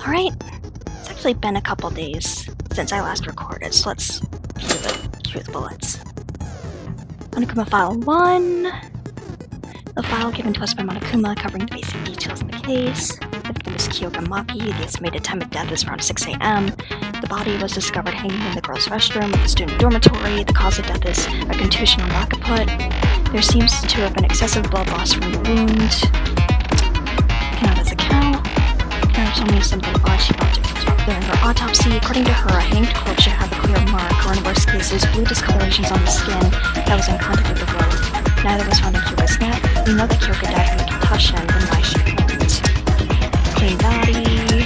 Alright, it's actually been a couple days since I last recorded, so let's view the truth bullets. Monokuma File 1. The file given to us by Monokuma covering the basic details of the case. The victim is Kyoka Maki. The estimated time of death is around 6 a.m. The body was discovered hanging in the girls' restroom of the student dormitory. The cause of death is a contusion on occiput. There seems to have been excessive blood loss from the wound. Cannot as a cow. Cannot told me something odd she found during her autopsy. According to her, a hanged corpse should have a clear mark, or in worst cases, blue discolorations on the skin that was in contact with the wound. Neither was found in Kyoka's neck. We know that Kyoka died from a concussion, then why she couldn't. Clean body,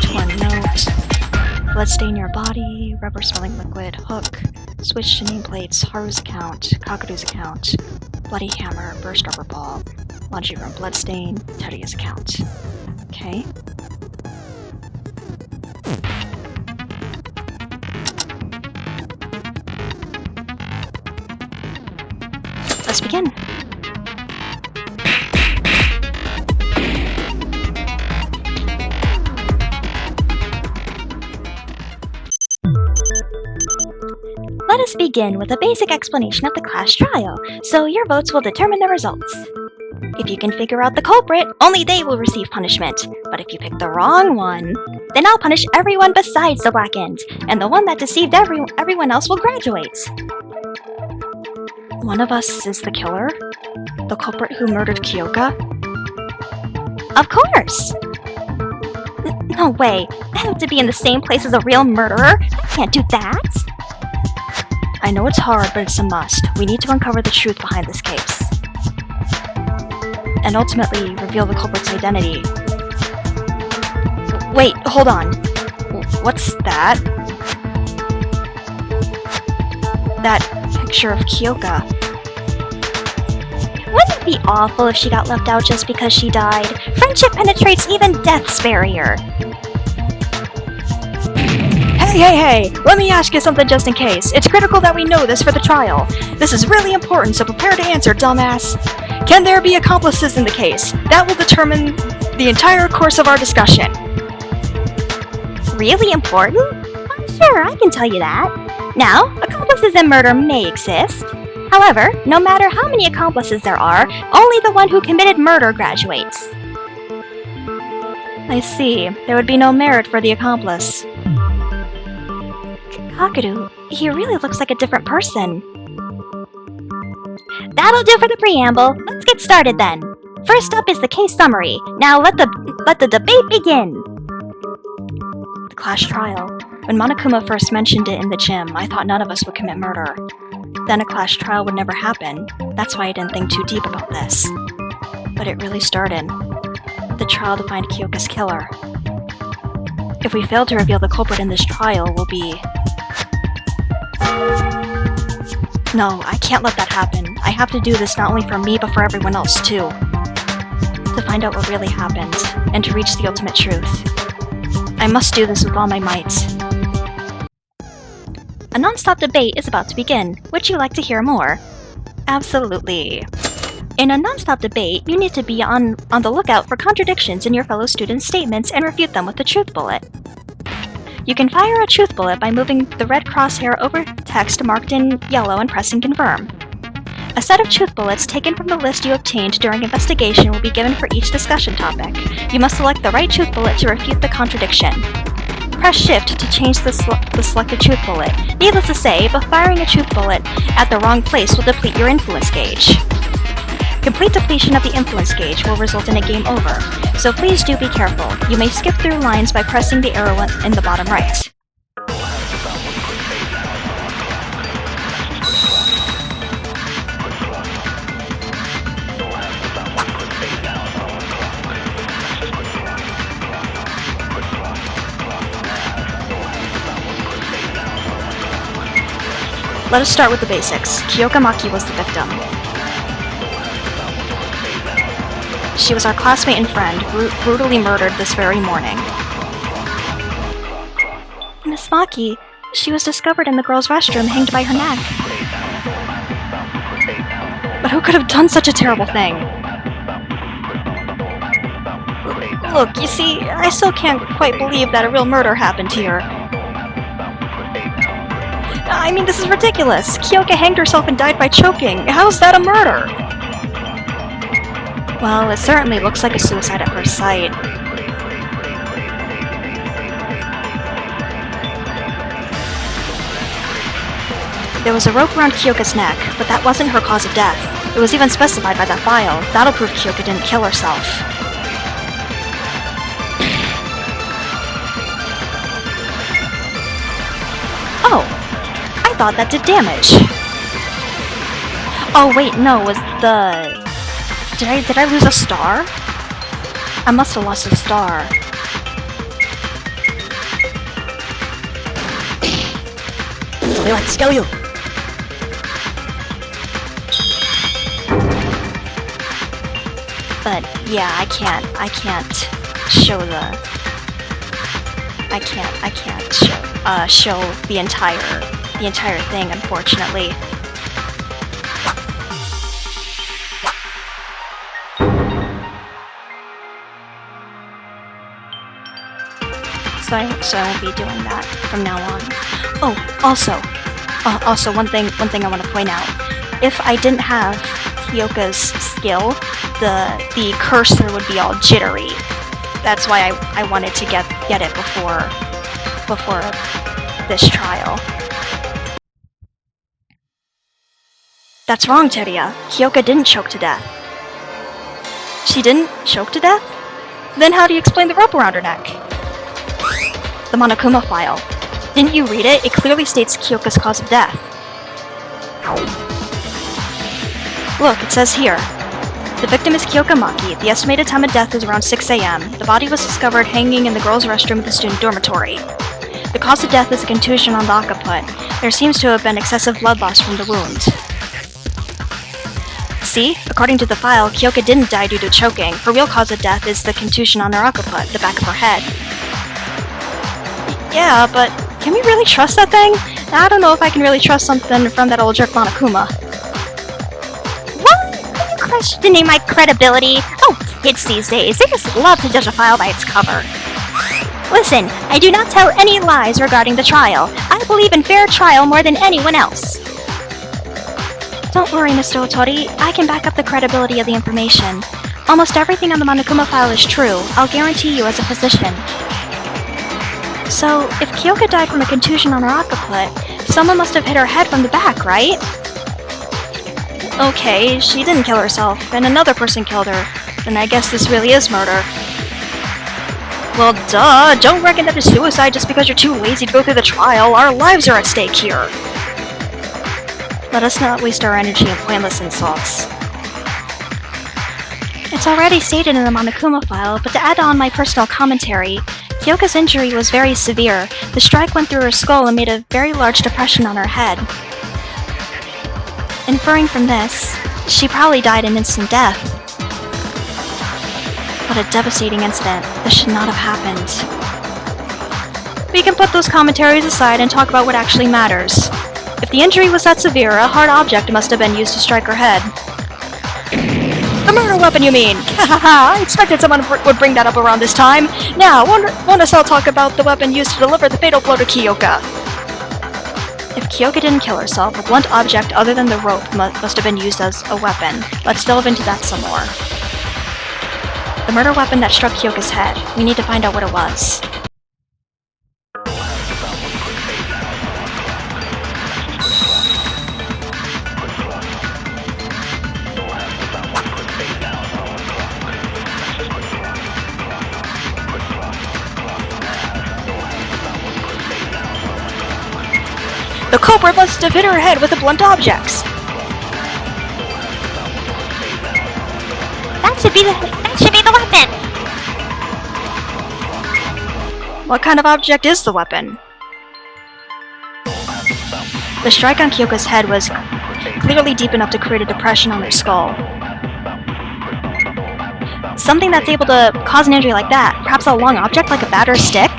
torn note, blood stain your body, rubber smelling liquid, hook, switch to nameplates, Haru's account, Kakadu's account, bloody hammer, burst rubber ball, laundry room blood stain, Teruya's account. Okay. Let's begin. Let us begin with a basic explanation of the class trial, so your votes will determine the results. If you can figure out the culprit, only they will receive punishment. But if you pick the wrong one, then I'll punish everyone besides the Blackened, and the one that deceived everyone else will graduate. One of us is the killer? The culprit who murdered Kyoka? Of course! No way! I have to be in the same place as a real murderer? I can't do that! I know it's hard, but it's a must. We need to uncover the truth behind this case. And ultimately, reveal the culprit's identity. Wait, hold on. What's that? That picture of Kyoka. Wouldn't it be awful if she got left out just because she died? Friendship penetrates even death's barrier. Hey! Let me ask you something just in case. It's critical that we know this for the trial. This is really important, so prepare to answer, dumbass. Can there be accomplices in the case? That will determine the entire course of our discussion. Really important? Sure, I can tell you that. Now, accomplices in murder may exist. However, no matter how many accomplices there are, only the one who committed murder graduates. I see. There would be no merit for the accomplice. Kakadu, he really looks like a different person. That'll do for the preamble. Let's get started then. First up is the case summary. Now let the debate begin. The class trial. When Monokuma first mentioned it in the gym, I thought none of us would commit murder. Then a class trial would never happen. That's why I didn't think too deep about this. But it really started. The trial to find Kyoka's killer. If we fail to reveal the culprit in this trial, we'll be... No, I can't let that happen. I have to do this not only for me, but for everyone else, too. To find out what really happened, and to reach the ultimate truth. I must do this with all my might. A non-stop debate is about to begin. Would you like to hear more? Absolutely. In a non-stop debate, you need to be on the lookout for contradictions in your fellow students' statements and refute them with the truth bullet. You can fire a truth bullet by moving the red crosshair over text marked in yellow and pressing confirm. A set of truth bullets taken from the list you obtained during investigation will be given for each discussion topic. You must select the right truth bullet to refute the contradiction. Press shift to change the selected truth bullet. Needless to say, but firing a truth bullet at the wrong place will deplete your influence gauge. Complete depletion of the influence gauge will result in a game over, so please do be careful. You may skip through lines by pressing the arrow in the bottom right. Let us start with the basics. Kyoka Maki was the victim. She was our classmate and friend, brutally murdered this very morning. Miss Maki, she was discovered in the girls' restroom, hanged by her neck. But who could have done such a terrible thing? Look, you see, I still can't quite believe that a real murder happened here. I mean, this is ridiculous. Kyoka hanged herself and died by choking. How's that a murder? Well, it certainly looks like a suicide at first sight. There was a rope around Kyoka's neck, but that wasn't her cause of death. It was even specified by that file. That'll prove Kyoka didn't kill herself. Oh! I thought that did damage. Oh wait, no, was the... Did I lose a star? I must have lost a star. But yeah, I can't show the... I can't show the entire thing, unfortunately. So I won't be doing that from now on. Oh, also one thing I want to point out. If I didn't have Kyoka's skill, the cursor would be all jittery. That's why I wanted to get it before this trial. That's wrong, Teruya. Kyoka didn't choke to death. She didn't choke to death? Then how do you explain the rope around her neck? The Monokuma file. Didn't you read it? It clearly states Kyoka's cause of death. Look, it says here. The victim is Kyoka Maki. The estimated time of death is around 6 a.m. The body was discovered hanging in the girls' restroom of the student dormitory. The cause of death is a contusion on the occiput. There seems to have been excessive blood loss from the wound. See? According to the file, Kyoka didn't die due to choking. Her real cause of death is the contusion on her occiput, the back of her head. Yeah, but can we really trust that thing? I don't know if I can really trust something from that old jerk Monokuma. What? Are you questioning my credibility? Oh, kids these days, they just love to judge a file by its cover. Listen, I do not tell any lies regarding the trial. I believe in fair trial more than anyone else. Don't worry, Mr. Otori. I can back up the credibility of the information. Almost everything on the Monokuma file is true. I'll guarantee you as a physician. So, if Kyoka died from a contusion on her occiput, someone must have hit her head from the back, right? Okay, she didn't kill herself, and another person killed her. Then I guess this really is murder. Well, duh! Don't reckon that it's suicide just because you're too lazy to go through the trial. Our lives are at stake here! Let us not waste our energy on pointless insults. It's already stated in the Monokuma file, but to add on my personal commentary, Kyoka's injury was very severe. The strike went through her skull and made a very large depression on her head. Inferring from this, she probably died an instant death. What a devastating incident. This should not have happened. We can put those commentaries aside and talk about what actually matters. If the injury was that severe, a hard object must have been used to strike her head. The murder weapon, you mean? Hahaha, I expected someone would bring that up around this time. Now, won't us all talk about the weapon used to deliver the fatal blow to Kyoka? If Kyoka didn't kill herself, a blunt object other than the rope must have been used as a weapon. Let's delve into that some more. The murder weapon that struck Kyoka's head. We need to find out what it was. The culprit must have hit her head with a blunt object. That should be the weapon! What kind of object is the weapon? The strike on Kyoka's head was clearly deep enough to create a depression on her skull. Something that's able to cause an injury like that, perhaps a long object like a bat or a stick?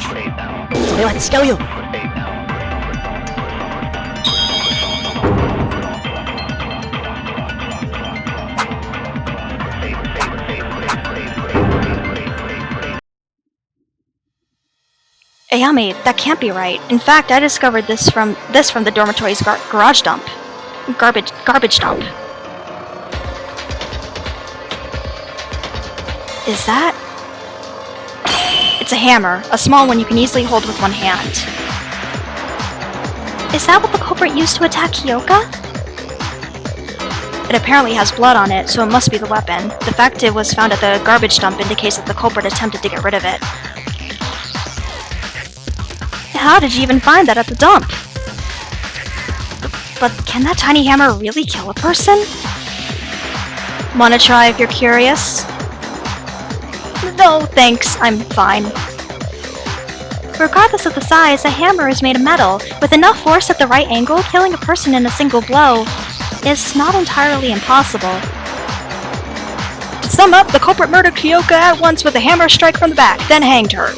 Ayami, that can't be right. In fact, I discovered this from the dormitory's garage dump. Garbage dump. Is that? It's a hammer, a small one you can easily hold with one hand. Is that what the culprit used to attack Kyoka? It apparently has blood on it, so it must be the weapon. The fact it was found at the garbage dump indicates that the culprit attempted to get rid of it. How did you even find that at the dump? But can that tiny hammer really kill a person? Wanna try if you're curious? No, thanks, I'm fine. Regardless of the size, a hammer is made of metal. With enough force at the right angle, killing a person in a single blow is not entirely impossible. To sum up, the culprit murdered Kyoka at once with a hammer strike from the back, then hanged her.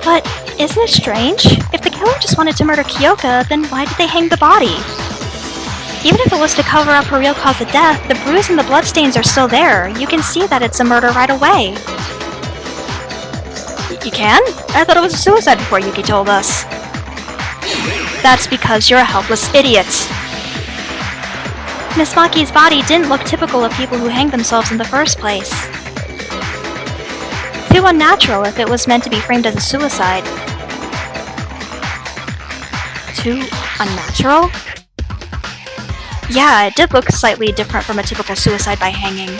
But isn't it strange? If the killer just wanted to murder Kyoka, then why did they hang the body? Even if it was to cover up her real cause of death, the bruise and the bloodstains are still there. You can see that it's a murder right away. You can? I thought it was a suicide before Yuki told us. That's because you're a helpless idiot. Miss Maki's body didn't look typical of people who hang themselves in the first place. Too unnatural if it was meant to be framed as a suicide. Too unnatural? Yeah, it did look slightly different from a typical suicide by hanging.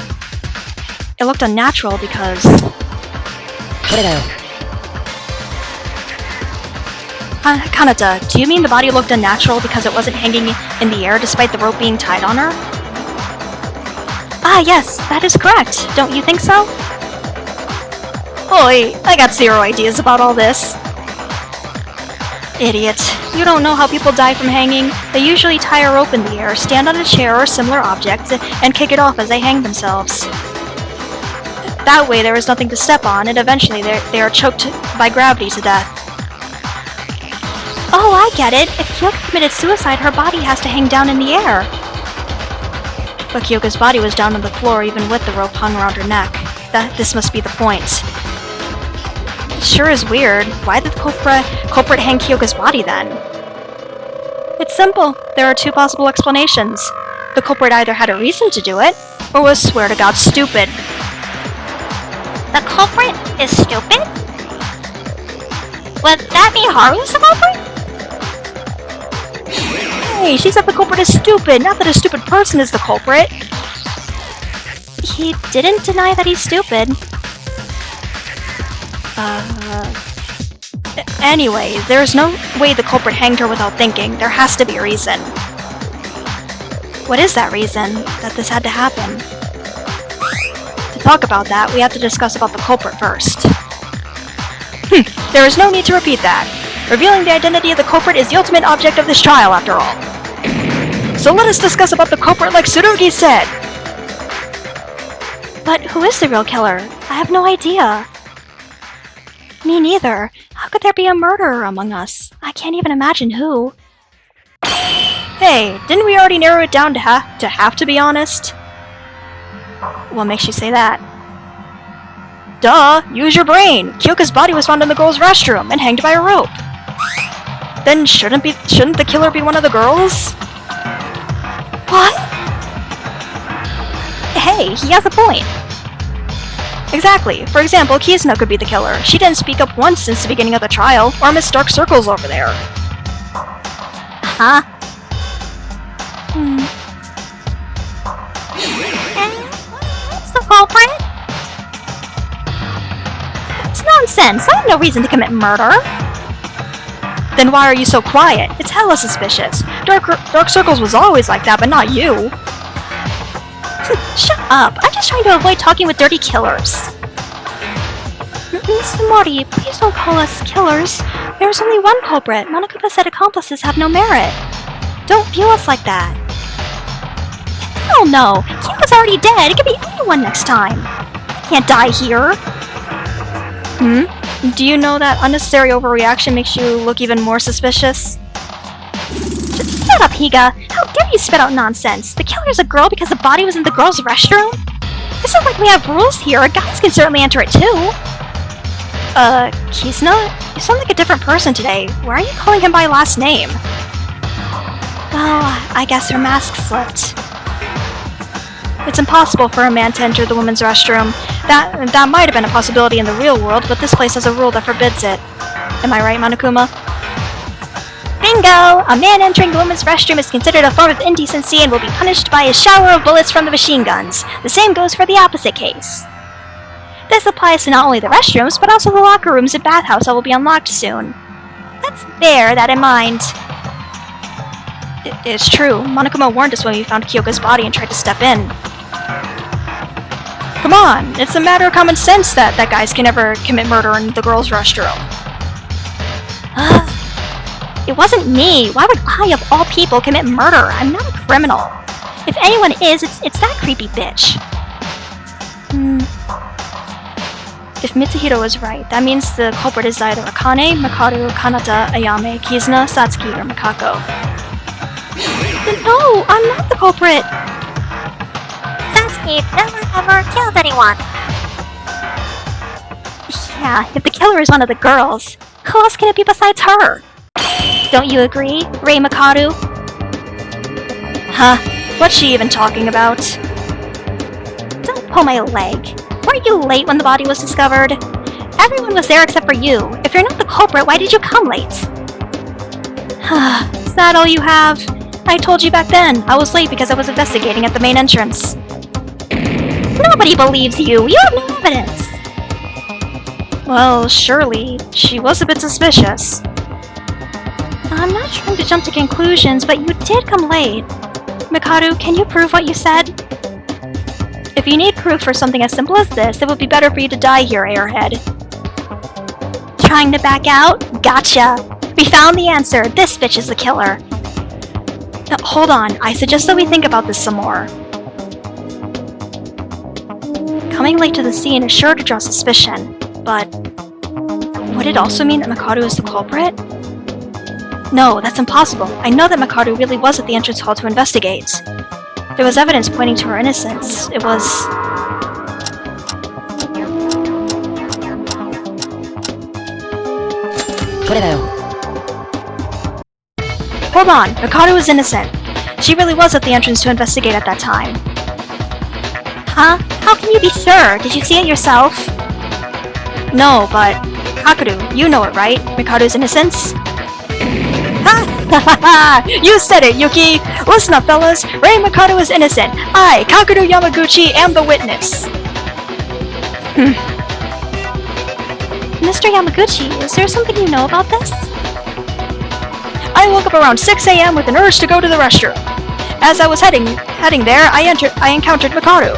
It looked unnatural because... Kanata, do you mean the body looked unnatural because it wasn't hanging in the air despite the rope being tied on her? Ah, yes, that is correct. Don't you think so? Oi, I got zero ideas about all this. Idiot. You don't know how people die from hanging? They usually tie a rope in the air, stand on a chair or similar object, and kick it off as they hang themselves. That way there is nothing to step on, and eventually they are choked by gravity to death. Oh, I get it. If Kyoka committed suicide, her body has to hang down in the air. But Kyoka's body was down on the floor even with the rope hung around her neck. This must be the point. It sure is weird. Why did the culprit hang Kyoka's body then? It's simple. There are two possible explanations. The culprit either had a reason to do it, or was swear to God stupid. The culprit is stupid? Would that be Haru's the culprit? Hey, she said the culprit is stupid, not that a stupid person is the culprit. He didn't deny that he's stupid. Anyway, there's no way the culprit hanged her without thinking. There has to be a reason. What is that reason that this had to happen? To talk about that, we have to discuss about the culprit first. There is no need to repeat that. Revealing the identity of the culprit is the ultimate object of this trial, after all. So let us discuss about the culprit like Tsurugi said! But who is the real killer? I have no idea. Me neither. How could there be a murderer among us? I can't even imagine who. Hey, didn't we already narrow it down to have to be honest? What makes you say that? Duh! Use your brain! Kyoka's body was found in the girls' restroom and hanged by a rope. Then shouldn't the killer be one of the girls? What? Hey, he has a point. Exactly. For example, Kizuna could be the killer. She didn't speak up once since the beginning of the trial, or Miss Dark Circle's over there. Huh? What's the culprit? It's nonsense. I have no reason to commit murder. Then why are you so quiet? It's hella suspicious. Dark Circles was always like that, but not you. Shut up! I'm just trying to avoid talking with dirty killers. Mr. Morty, please don't call us killers. There's only one culprit. Monokuma said accomplices have no merit. Don't view us like that. Hell no! Kyoka's already dead. It could be anyone next time. Can't die here. Do you know that unnecessary overreaction makes you look even more suspicious? Shut up, Higa! How dare you spit out nonsense? The killer's a girl because the body was in the girl's restroom? This is like we have rules here. Guys can certainly enter it too. Kizuna? You sound like a different person today. Why are you calling him by last name? Well, I guess her mask slipped. It's impossible for a man to enter the women's restroom. That might have been a possibility in the real world, but this place has a rule that forbids it. Am I right, Monokuma? Bingo! A man entering the women's restroom is considered a form of indecency and will be punished by a shower of bullets from the machine guns. The same goes for the opposite case. This applies to not only the restrooms, but also the locker rooms and bathhouse that will be unlocked soon. Let's bear that in mind. It's true. Monokuma warned us when we found Kyoka's body and tried to step in. Come on, it's a matter of common sense that guys can never commit murder in the girls' restroom. It wasn't me. Why would I, of all people, commit murder? I'm not a criminal. If anyone is, it's that creepy bitch. If Mitsuhiro is right, that means the culprit is either Akane, Makaru, Kanata, Ayame, Kizuna, Satsuki, or Makako. No, I'm not the culprit! Satsuki never ever killed anyone! Yeah, if the killer is one of the girls, who else can it be besides her? Don't you agree, Rei Makaru? Huh? What's she even talking about? Don't pull my leg. Weren't you late when the body was discovered? Everyone was there except for you. If you're not the culprit, why did you come late? Is that all you have? I told you back then. I was late because I was investigating at the main entrance. Nobody believes you. You have no evidence. Well, surely. She was a bit suspicious. I'm not trying to jump to conclusions, but you did come late. Mikaru, can you prove what you said? If you need proof for something as simple as this, it would be better for you to die here, Airhead. Trying to back out? Gotcha. We found the answer. This bitch is the killer. Hold on, I suggest that we think about this some more. Coming late to the scene is sure to draw suspicion, but would it also mean that Makaru is the culprit? No, that's impossible. I know that Makaru really was at the entrance hall to investigate. There was evidence pointing to her innocence. It was... Hold on, Makaru is innocent. She really was at the entrance to investigate at that time. Huh? How can you be sure? Did you see it yourself? No, but... Kakeru, you know it, right? Mikaru's innocence? Ha! You said it, Yuki! Listen up, fellas! Rei Mikaru is innocent! I, Kakeru Yamaguchi, am the witness! Mr. Yamaguchi, is there something you know about this? I woke up around 6 a.m. with an urge to go to the restroom. As I was heading there, I encountered Mikaru.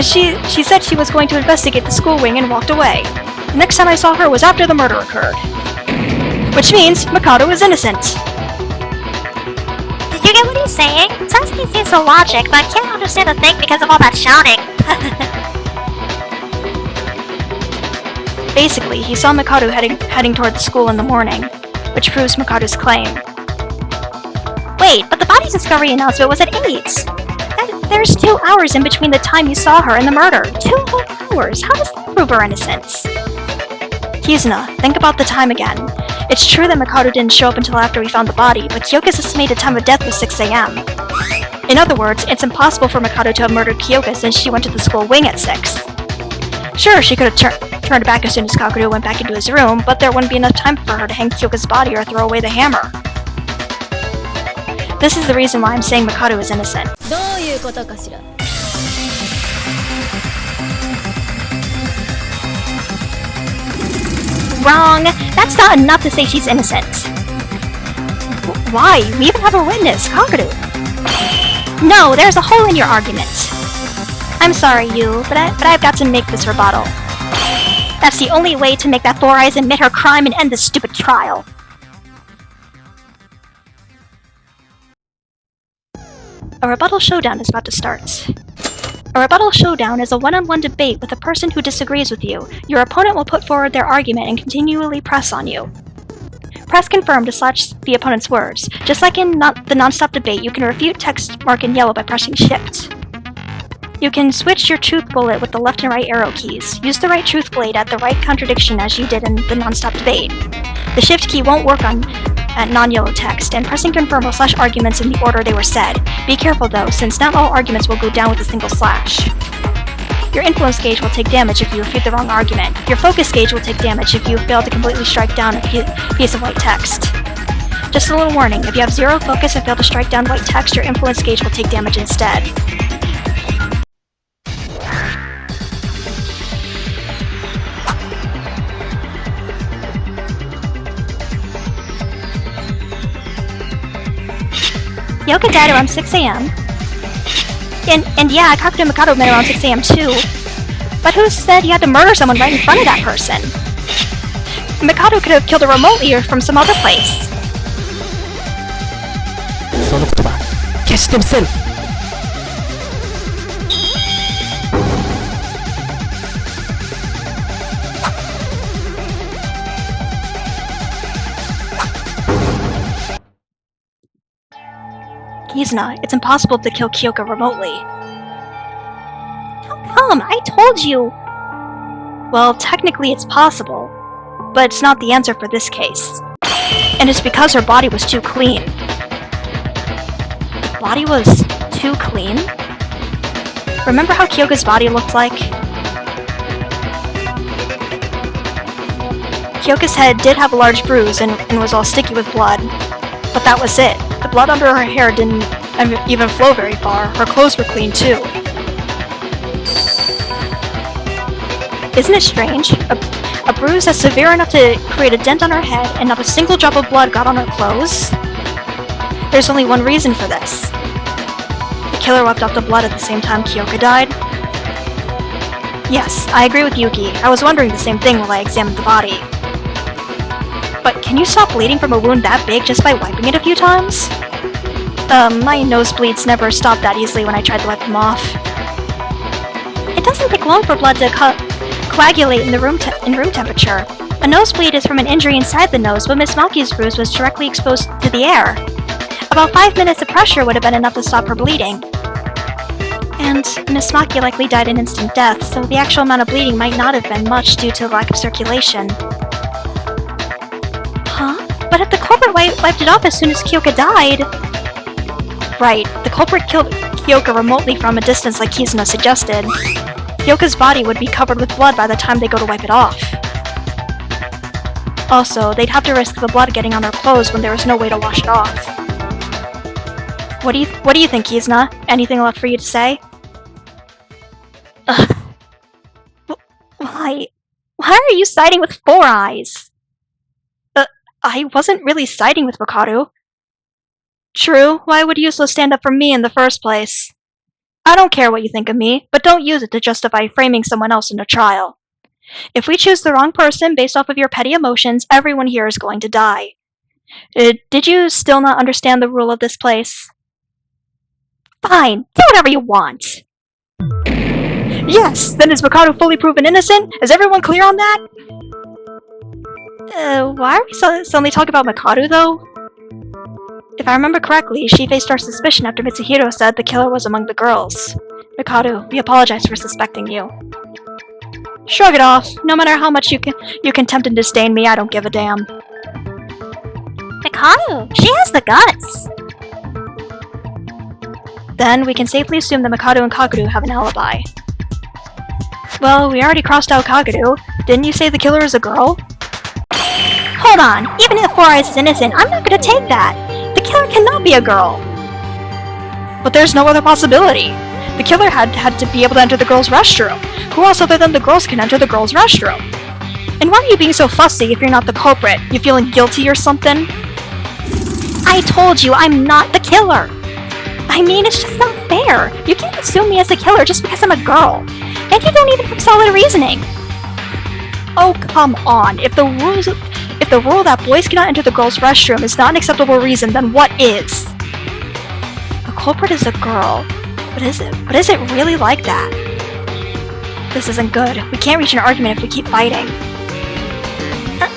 She said she was going to investigate the school wing and walked away. The next time I saw her was after the murder occurred. Which means Mikaru is innocent. Did you get what he's saying? Satsuki seems so logic, but I can't understand a thing because of all that shouting. Basically, he saw Mikaru heading toward the school in the morning, which proves Mikaru's claim. Wait, but the body discovery announcement was at 8! There's 2 hours in between the time you saw her and the murder. 2 whole hours! How does that prove her innocence? Kizuna, think about the time again. It's true that Mikaru didn't show up until after we found the body, but Kyoka's estimated time of death was 6 a.m. In other words, it's impossible for Mikaru to have murdered Kyoka since she went to the school wing at 6. Sure, she could have turned back as soon as Kakeru went back into his room, but there wouldn't be enough time for her to hang Kyoka's body or throw away the hammer. This is the reason why I'm saying Mikaru is innocent. Wrong! That's not enough to say she's innocent. Why? We even have a witness, Kakeru. No, there's a hole in your argument. I'm sorry, Yu, but I've got to make this rebuttal. That's the only way to make that Four Eyes admit her crime and end this stupid trial. A rebuttal showdown is about to start. A rebuttal showdown is a one-on-one debate with a person who disagrees with you. Your opponent will put forward their argument and continually press on you. Press confirm to slash the opponent's words. Just like in the non-stop debate, you can refute text marked in yellow by pressing shift. You can switch your truth bullet with the left and right arrow keys. Use the right truth blade at the right contradiction as you did in the non-stop debate. The shift key won't work at non-yellow text, and pressing confirm will slash arguments in the order they were said. Be careful though, since not all arguments will go down with a single slash. Your influence gauge will take damage if you refute the wrong argument. Your focus gauge will take damage if you fail to completely strike down a piece of white text. Just a little warning, if you have 0 focus and fail to strike down white text, your influence gauge will take damage instead. Yoka died around 6 a.m. And yeah, Kakuto and Mikado met around 6 a.m. too. But who said you had to murder someone right in front of that person? Mikado could have killed her remotely or from some other place. その言葉決してみせん。Kizuna, it's impossible to kill Kyoka remotely. How come? I told you! Well, technically it's possible, but it's not the answer for this case. And it's because her body was too clean. The body was too clean? Remember how Kyoka's body looked like? Kyoka's head did have a large bruise and was all sticky with blood, but that was it. The blood under her hair didn't even flow very far. Her clothes were clean too. Isn't it strange? A bruise that's severe enough to create a dent on her head and not a single drop of blood got on her clothes? There's only one reason for this. The killer wiped off the blood at the same time Kyoka died? Yes, I agree with Yuki. I was wondering the same thing while I examined the body. But can you stop bleeding from a wound that big just by wiping it a few times? My nosebleeds never stopped that easily when I tried to wipe them off. It doesn't take long for blood to coagulate in room temperature. A nosebleed is from an injury inside the nose, but Miss Maki's bruise was directly exposed to the air. About 5 minutes of pressure would have been enough to stop her bleeding. And Miss Maki likely died an instant death, so the actual amount of bleeding might not have been much due to the lack of circulation. Huh? But if the culprit wiped it off as soon as Kyoka died... Right, the culprit killed Kyoka remotely from a distance like Kizuna suggested. Kyoka's body would be covered with blood by the time they go to wipe it off. Also, they'd have to risk the blood getting on their clothes when there was no way to wash it off. What do you think, Kizuna? Anything left for you to say? Ugh. Why are you siding with Four Eyes? I wasn't really siding with Mikado. True, why would you so stand up for me in the first place? I don't care what you think of me, but don't use it to justify framing someone else in a trial. If we choose the wrong person based off of your petty emotions, everyone here is going to die. Did you still not understand the rule of this place? Fine, do whatever you want. Yes, then is Mikado fully proven innocent? Is everyone clear on that? Why are we suddenly talking about Mikado, though? If I remember correctly, she faced our suspicion after Mitsuhiro said the killer was among the girls. Mikado, we apologize for suspecting you. Shrug it off. No matter how much you can tempt and disdain me, I don't give a damn. Mikado, she has the guts. Then we can safely assume that Mikado and Kakeru have an alibi. Well, we already crossed out Kakeru. Didn't you say the killer is a girl? Hold on, even if Four Eyes is innocent, I'm not gonna take that. The killer cannot be a girl. But there's no other possibility. The killer had to be able to enter the girls' restroom. Who else other than the girls can enter the girls' restroom? And why are you being so fussy if you're not the culprit? You feeling guilty or something? I told you I'm not the killer. I mean, it's just not fair. You can't assume me as the killer just because I'm a girl. And you don't even have solid reasoning. Oh, come on. If the rule that boys cannot enter the girls' restroom is not an acceptable reason, then what is? The culprit is a girl. But is it really like that? This isn't good. We can't reach an argument if we keep fighting.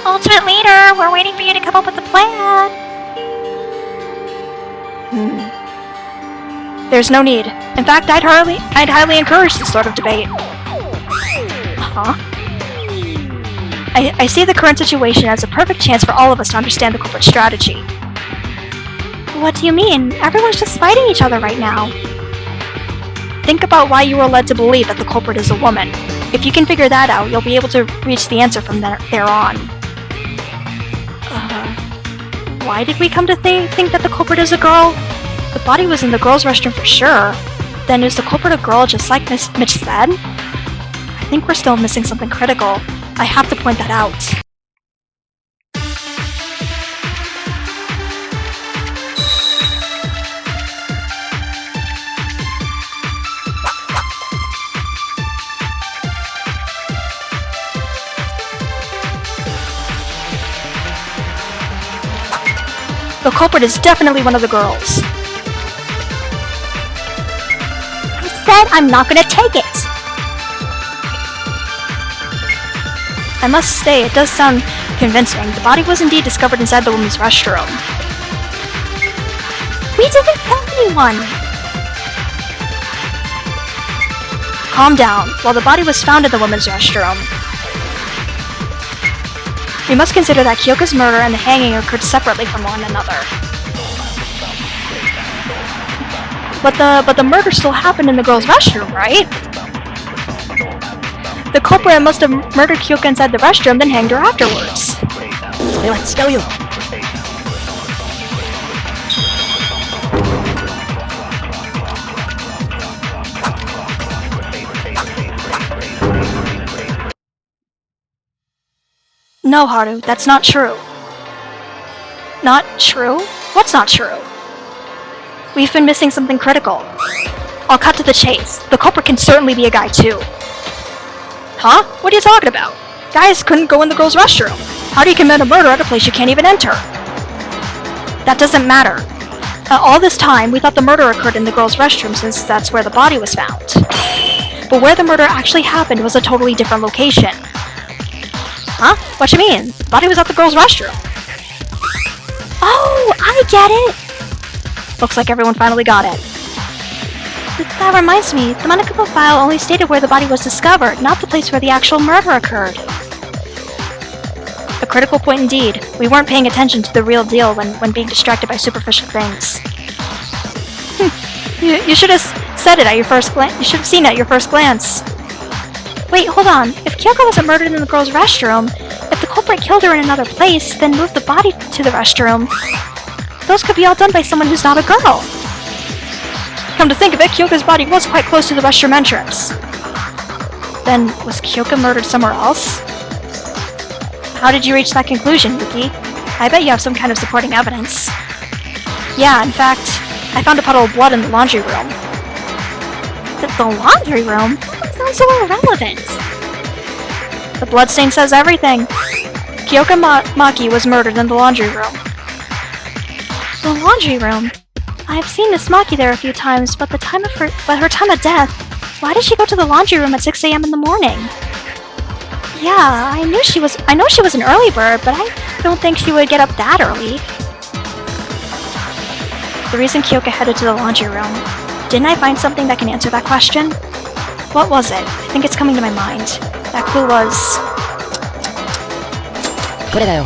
Ultimate Leader, we're waiting for you to come up with a plan. There's no need. In fact, I'd highly encourage this sort of debate. Huh? I see the current situation as a perfect chance for all of us to understand the culprit's strategy. What do you mean? Everyone's just fighting each other right now. Think about why you were led to believe that the culprit is a woman. If you can figure that out, you'll be able to reach the answer from there on. Why did we come to think that the culprit is a girl? The body was in the girls' restroom for sure. Then is the culprit a girl just like Mitch said? I think we're still missing something critical. I have to point that out. The culprit is definitely one of the girls. I said I'm not gonna take it! I must say, it does sound convincing. The body was indeed discovered inside the women's restroom. We didn't kill anyone! Calm down. While the body was found in the women's restroom, we must consider that Kyoka's murder and the hanging occurred separately from one another. But the murder still happened in the girls' restroom, right? The culprit must have murdered Kyoka inside the restroom, then hanged her afterwards. それは違うよ。No, Haru, that's not true. Not true? What's not true? We've been missing something critical. I'll cut to the chase. The culprit can certainly be a guy too. Huh? What are you talking about? Guys couldn't go in the girls' restroom. How do you commit a murder at a place you can't even enter? That doesn't matter. All this time, we thought the murder occurred in the girls' restroom since that's where the body was found. But where the murder actually happened was a totally different location. Huh? What you mean? The body was at the girls' restroom. Oh, I get it! Looks like everyone finally got it. That reminds me, the Monokuma file only stated where the body was discovered, not the place where the actual murder occurred. A critical point indeed. We weren't paying attention to the real deal when being distracted by superficial things. You should have said it at your first glance. You should have seen it at your first glance. Wait, hold on. If Kyoko wasn't murdered in the girls' restroom, if the culprit killed her in another place, then moved the body to the restroom, those could be all done by someone who's not a girl. Come to think of it, Kyoka's body was quite close to the restroom entrance. Then, was Kyoka murdered somewhere else? How did you reach that conclusion, Yuki? I bet you have some kind of supporting evidence. Yeah, in fact, I found a puddle of blood in the laundry room. The laundry room? That sounds so irrelevant. The bloodstain says everything. Kyoka Maki was murdered in the laundry room. The laundry room? I've seen Miss Maki there a few times, but her time of death, why did she go to the laundry room at 6 a.m. in the morning? Yeah, I know she was an early bird, but I don't think she would get up that early. The reason Kyoka headed to the laundry room. Didn't I find something that can answer that question? What was it? I think it's coming to my mind. That clue was... これだよ。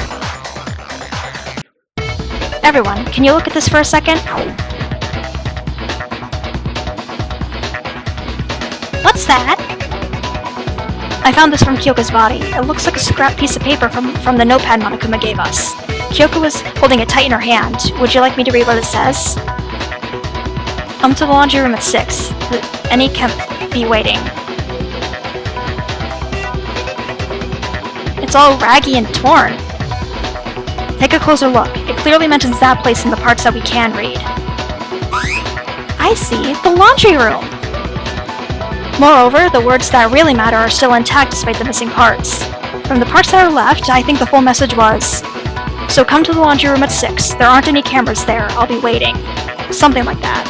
Everyone, can you look at this for a second? What's that? I found this from Kyoka's body. It looks like a scrap piece of paper from the notepad Monokuma gave us. Kyoka was holding it tight in her hand. Would you like me to read what it says? Come to the laundry room at 6. Any can be waiting. It's all raggy and torn. Take a closer look. It clearly mentions that place in the parts that we can read. I see. The laundry room! Moreover, the words that really matter are still intact despite the missing parts. From the parts that are left, I think the full message was, so come to the laundry room at 6. There aren't any cameras there. I'll be waiting. Something like that.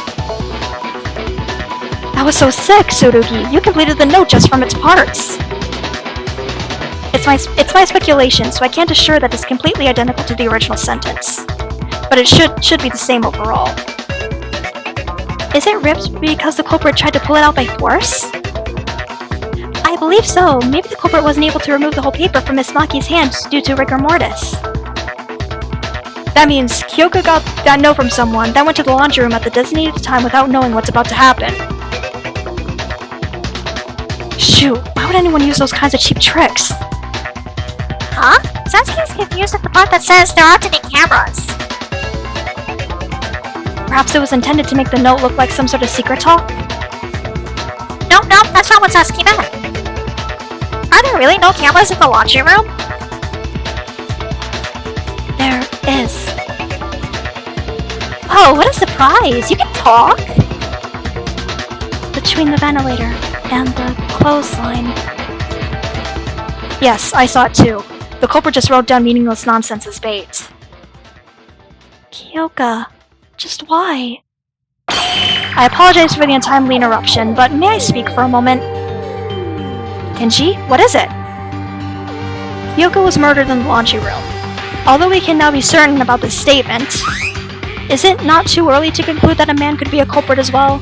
That was so sick, Tsurugi. You completed the note just from its parts. It's my speculation, so I can't assure that it's completely identical to the original sentence. But it should be the same overall. Is it ripped because the culprit tried to pull it out by force? I believe so. Maybe the culprit wasn't able to remove the whole paper from Miss Maki's hands due to rigor mortis. That means Kyoka got that note from someone, then went to the laundry room at the designated time without knowing what's about to happen. Shoot, why would anyone use those kinds of cheap tricks? Huh? Satsuki's confused at the part that says there aren't any cameras. Perhaps it was intended to make the note look like some sort of secret talk? No, that's not what Satsuki meant. Are there really no cameras in the laundry room? There is. Oh, what a surprise! You can talk! Between the ventilator and the clothesline. Yes, I saw it too. The culprit just wrote down meaningless nonsense as bait. Kyoka, just why? I apologize for the untimely interruption, but may I speak for a moment? Kenji, what is it? Kyoka was murdered in the laundry room. Although we can now be certain about this statement, is it not too early to conclude that a man could be a culprit as well?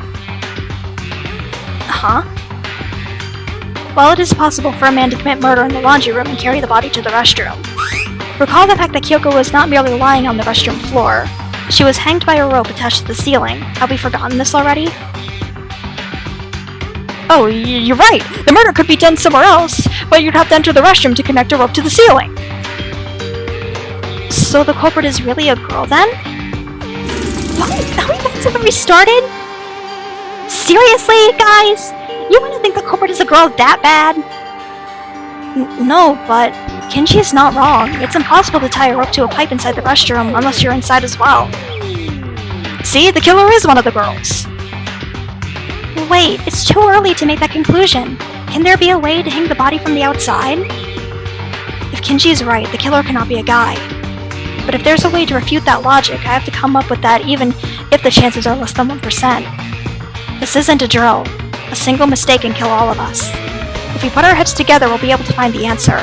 Huh? While it is possible for a man to commit murder in the laundry room and carry the body to the restroom, recall the fact that Kyoko was not merely lying on the restroom floor. She was hanged by a rope attached to the ceiling. Have we forgotten this already? Oh, you're right! The murder could be done somewhere else, but you'd have to enter the restroom to connect a rope to the ceiling! So the culprit is really a girl then? What? Are we back to where we started? Seriously, guys? You want to think the culprit is a girl that bad? No, but Kenji is not wrong. It's impossible to tie a rope to a pipe inside the restroom unless you're inside as well. See, the killer is one of the girls. Wait, it's too early to make that conclusion. Can there be a way to hang the body from the outside? If Kenji is right, the killer cannot be a guy. But if there's a way to refute that logic, I have to come up with that even if the chances are less than 1%. This isn't a drill. A single mistake can kill all of us. If we put our heads together, we'll be able to find the answer.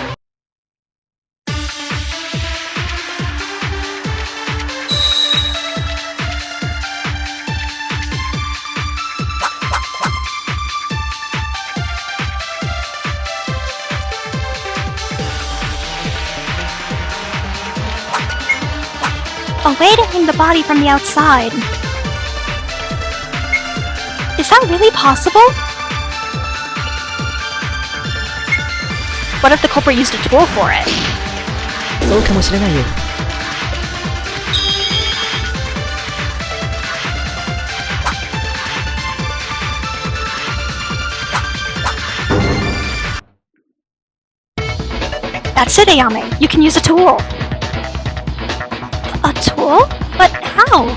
A way to hang the body from the outside. Is that really possible? What if the culprit used a tool for it? そうかもしれないよ。That's it, Ayame. You can use a tool. A tool? But how?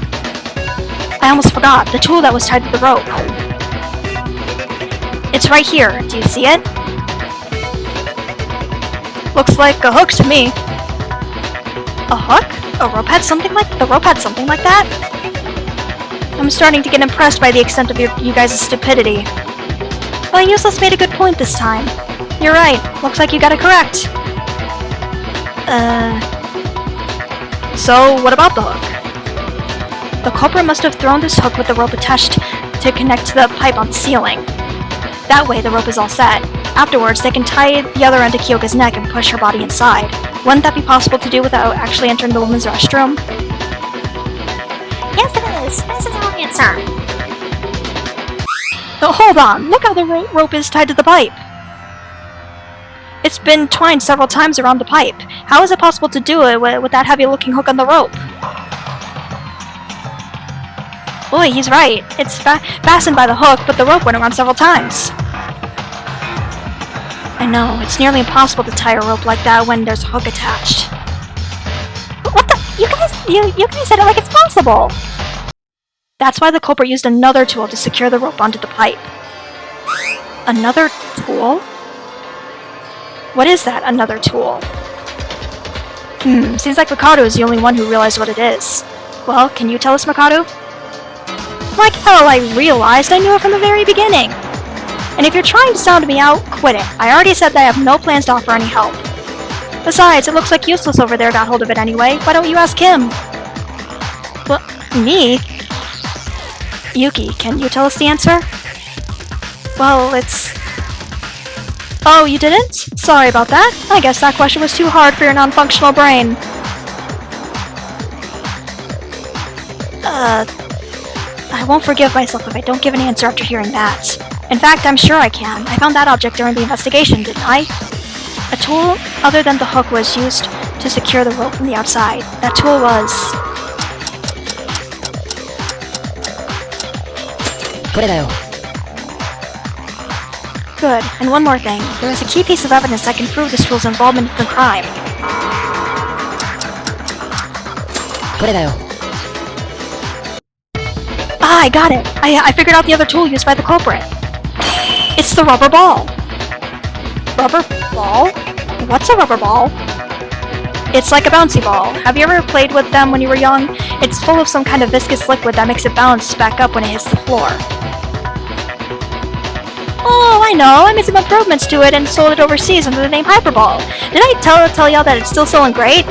I almost forgot. The tool that was tied to the rope. It's right here. Do you see it? Looks like a hook to me. A hook? The rope had something like that? I'm starting to get impressed by the extent of you guys' stupidity. Well, Useless made a good point this time. You're right. Looks like you got it correct. So, what about the hook? The culprit must have thrown this hook with the rope attached to connect to the pipe on the ceiling. That way, the rope is all set. Afterwards, they can tie the other end to Kyoka's neck and push her body inside. Wouldn't that be possible to do without actually entering the woman's restroom? Yes, it is. This is our answer. Oh, hold on! Look how the rope is tied to the pipe! It's been twined several times around the pipe. How is it possible to do it with that heavy-looking hook on the rope? Boy, he's right. It's fastened by the hook, but the rope went around several times. I know, it's nearly impossible to tie a rope like that when there's a hook attached. What the? You guys said it like it's possible! That's why the culprit used another tool to secure the rope onto the pipe. Another tool? What is that, another tool? Seems like Mikado is the only one who realized what it is. Well, can you tell us, Mikado? Like hell, I realized I knew it from the very beginning! And if you're trying to sound me out, quit it. I already said that I have no plans to offer any help. Besides, it looks like Useless over there got hold of it anyway. Why don't you ask him? Well, me? Yuki, can you tell us the answer? Well, it's... Oh, you didn't? Sorry about that. I guess that question was too hard for your non-functional brain. I won't forgive myself if I don't give an answer after hearing that. In fact, I'm sure I can. I found that object during the investigation, didn't I? A tool other than the hook was used to secure the rope from the outside. That tool was... これだよ。 Good. And one more thing. There is a key piece of evidence that can prove this tool's involvement in the crime. これだよ。 Ah, I got it! I figured out the other tool used by the culprit. It's the rubber ball. Rubber ball? What's a rubber ball? It's like a bouncy ball. Have you ever played with them when you were young? It's full of some kind of viscous liquid that makes it bounce back up when it hits the floor. Oh, I know. I made some improvements to it and sold it overseas under the name Hyperball. Did I tell y'all that it's still selling great?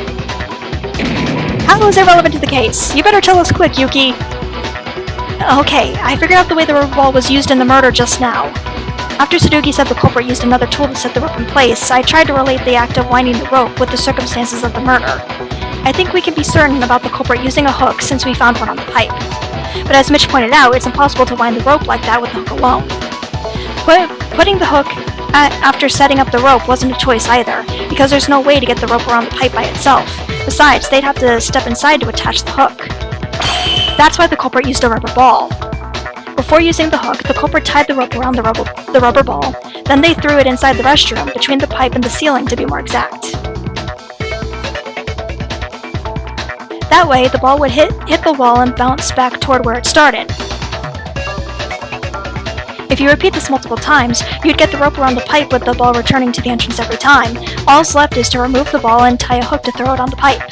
How is it relevant to the case? You better tell us quick, Yuki. Okay, I figured out the way the rubber ball was used in the murder just now. After Tsurugi said the culprit used another tool to set the rope in place, I tried to relate the act of winding the rope with the circumstances of the murder. I think we can be certain about the culprit using a hook since we found one on the pipe. But as Mitch pointed out, it's impossible to wind the rope like that with the hook alone. Putting the hook after setting up the rope wasn't a choice either, because there's no way to get the rope around the pipe by itself. Besides, they'd have to step inside to attach the hook. That's why the culprit used a rubber ball. Before using the hook, the culprit tied the rope around the rubber ball, then they threw it inside the restroom, between the pipe and the ceiling to be more exact. That way, the ball would hit the wall and bounce back toward where it started. If you repeat this multiple times, you'd get the rope around the pipe with the ball returning to the entrance every time. All's left is to remove the ball and tie a hook to throw it on the pipe.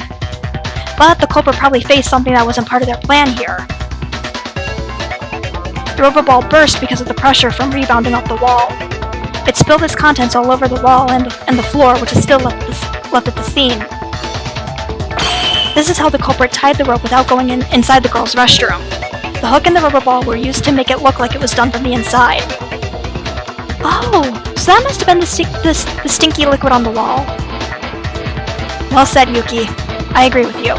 But the culprit probably faced something that wasn't part of their plan here. The rubber ball burst because of the pressure from rebounding off the wall. It spilled its contents all over the wall and the floor, which is still left at the scene. This is how the culprit tied the rope without going inside the girl's restroom. The hook and the rubber ball were used to make it look like it was done from the inside. Oh, so that must have been the stinky liquid on the wall. Well said, Yuki. I agree with you.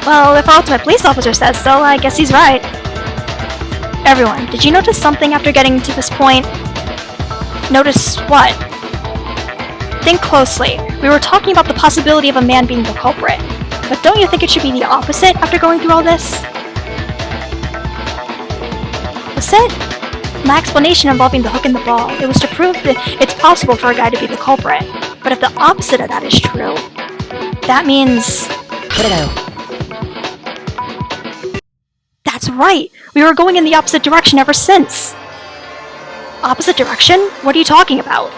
Well, if our ultimate police officer says so, I guess he's right. Everyone, did you notice something after getting to this point? Notice what? Think closely. We were talking about the possibility of a man being the culprit. But don't you think it should be the opposite after going through all this? Was it? My explanation involving the hook and the ball, it was to prove that it's possible for a guy to be the culprit. But if the opposite of that is true, that means... これだよ。 That's right! We were going in the opposite direction ever since! Opposite direction? What are you talking about?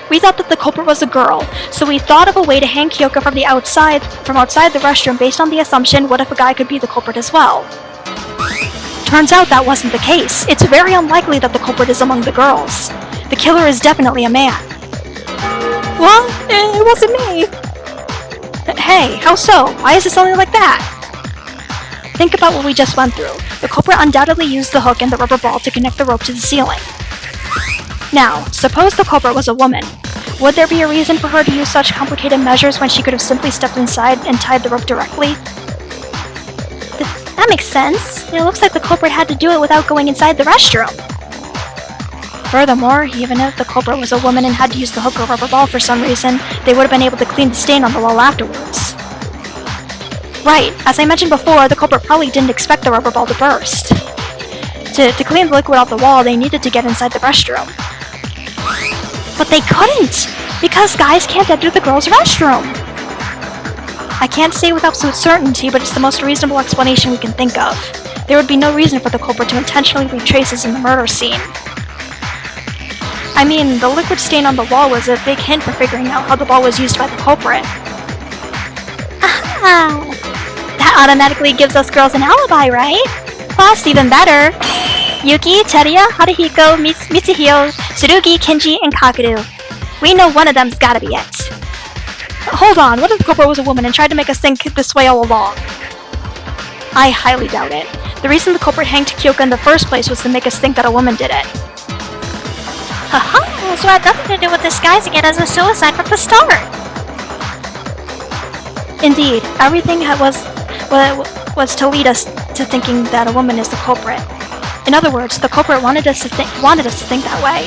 We thought that the culprit was a girl, so we thought of a way to hang Kyoka from outside the restroom based on the assumption, what if a guy could be the culprit as well? Turns out that wasn't the case. It's very unlikely that the culprit is among the girls. The killer is definitely a man. Well, it wasn't me! Hey, how so? Why is it something like that? Think about what we just went through. The culprit undoubtedly used the hook and the rubber ball to connect the rope to the ceiling. Now, suppose the culprit was a woman. Would there be a reason for her to use such complicated measures when she could have simply stepped inside and tied the rope directly? That makes sense. It looks like the culprit had to do it without going inside the restroom. Furthermore, even if the culprit was a woman and had to use the hook or rubber ball for some reason, they would have been able to clean the stain on the wall afterwards. Right, as I mentioned before, the culprit probably didn't expect the rubber ball to burst. To clean the liquid off the wall, they needed to get inside the restroom. But they couldn't! Because guys can't enter the girls' restroom! I can't say with absolute certainty, but it's the most reasonable explanation we can think of. There would be no reason for the culprit to intentionally leave traces in the murder scene. I mean, the liquid stain on the wall was a big hint for figuring out how the ball was used by the culprit. Aha! That automatically gives us girls an alibi, right? Plus, even better, Yuki, Teruya, Haruhiko, Mitsuhiro, Tsurugi, Kenji, and Kakeru. We know one of them's gotta be it. Hold on, what if the culprit was a woman and tried to make us think this way all along? I highly doubt it. The reason the culprit hanged Kyoka in the first place was to make us think that a woman did it. Haha, so it had nothing to do with disguising it as a suicide from the start. Indeed, everything was to lead us to thinking that a woman is the culprit. In other words, the culprit wanted us to think that way,